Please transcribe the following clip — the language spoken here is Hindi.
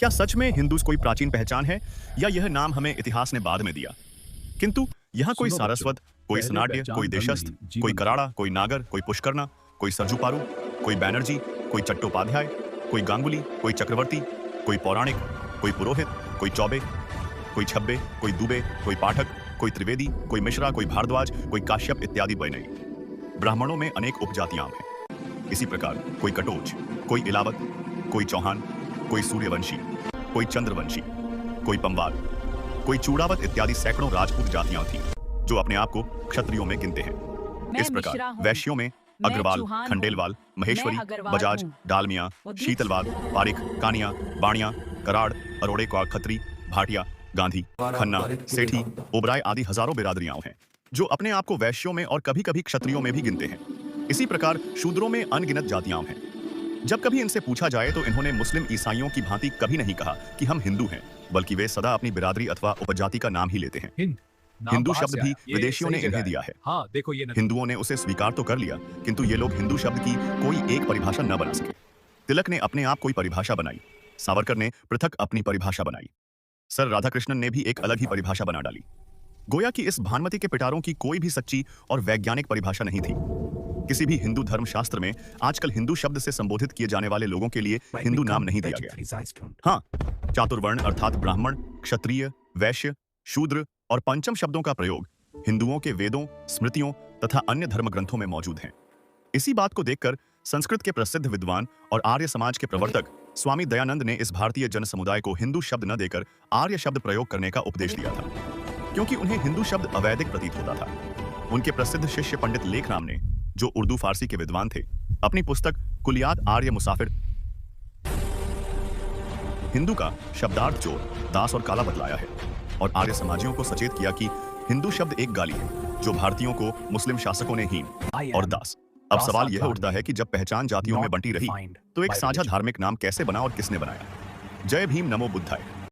क्या सच में हिंदू कोई प्राचीन पहचान है या यह नाम हमें इतिहास ने बाद में दिया? किंतु यहाँ कोई सुनो सारस्वत, बच्चों, कोई पहले सनाड्य, पहचान कोई धन देशस्थ, नहीं, कोई जीवन कराड़ा, कोई नागर, कोई पुष्करना, कोई सरजूपारू, कोई बैनर्जी, कोई चट्टोपाध्याय, कोई गांगुली, कोई चक्रवर्ती, कोई पौराणिक, कोई पुरोहित, कोई चौबे, कोई छब्बे, कोई दुबे, कोई पाठक, कोई त्रिवेदी, कोई मिश्रा, कोई भारद्वाज, कोई काश्यप इत्यादि बैनई। ब्राह्मणों में अनेक उपजातियां हैं। इसी प्रकार कोई कटोच, कोई इलावत, कोई चौहान, कोई सूर्यवंशी, कोई चंद्रवंशी, कोई पंवाल, कोई चूड़ावत इत्यादि सैकड़ों राजपूत जातियां थीं जो अपने आप को क्षत्रियों में गिनते हैं। इस प्रकार वैश्यों में अग्रवाल, खंडेलवाल, महेश्वरी, बजाज, डालमिया, शीतलवाद, पारिक, कानिया, बाणिया, कराड़, अरोड़े का खत्री, भाटिया, गांधी, खन्ना, सेठी, ओबराय आदि हजारों बिरादरियां हैं जो अपने आप को वैश्यों में और कभी-कभी क्षत्रियों में भी गिनते हैं। इसी प्रकार शूद्रों में अनगिनत जातियां हैं। जब कभी इनसे पूछा जाए तो इन्होंने मुस्लिम ईसाइयों की भांति कभी नहीं कहा कि हम हिंदू हैं, बल्कि वे सदा अपनी बिरादरी अथवा उपजाति का नाम ही लेते हैं। हिंदू शब्द भी विदेशियों ने इन्हें दिया है। हाँ, देखो ये हिंदुओं ने उसे स्वीकार तो कर लिया, किंतु ये लोग हिंदू शब्द की कोई एक परिभाषा न बना सके। तिलक ने अपने आप कोई परिभाषा बनाई, सावरकर ने पृथक अपनी परिभाषा बनाई, सर राधाकृष्णन ने भी एक अलग ही परिभाषा बना डाली। गोया कि इस भानुमति के पिटारों की कोई भी सच्ची और वैज्ञानिक परिभाषा नहीं थी। किसी भी हिंदू धर्म शास्त्र में आजकल हिंदू शब्द से संबोधित किए जाने वाले लोगों के लिए हिंदू नाम नहीं दिया गया। हाँ, चातुर्वर्ण अर्थात ब्राह्मण, क्षत्रिय, वैश्य, शूद्र और पंचम शब्दों का प्रयोग हिंदुओं के वेदों, स्मृतियों तथा अन्य धर्म ग्रंथों में मौजूद हैं। इसी बात को देखकर संस्कृत के प्रसिद्ध विद्वान और आर्य समाज के प्रवर्तक स्वामी दयानंद ने इस भारतीय जन समुदाय को हिंदू शब्द न देकर आर्य शब्द प्रयोग करने का उपदेश दिया था, क्योंकि उन्हें हिंदू शब्द अवैधिक प्रतीत होता था। उनके प्रसिद्ध शिष्य पंडित लेखराम ने, जो उर्दू फारसी के विद्वान थे, अपनी पुस्तक कुलियात आर्य मुसाफिर हिंदू का शब्दार्थ चोर, दास और काला बतलाया है और आर्य समाजियों को सचेत किया कि हिंदू शब्द एक गाली है जो भारतीयों को मुस्लिम शासकों ने हीन और दास। अब सवाल यह उठता है कि जब पहचान जातियों में बंटी रही तो एक साझा धार्मिक नाम कैसे बना और किसने बनाया? जय भीम, नमो बुद्धाय।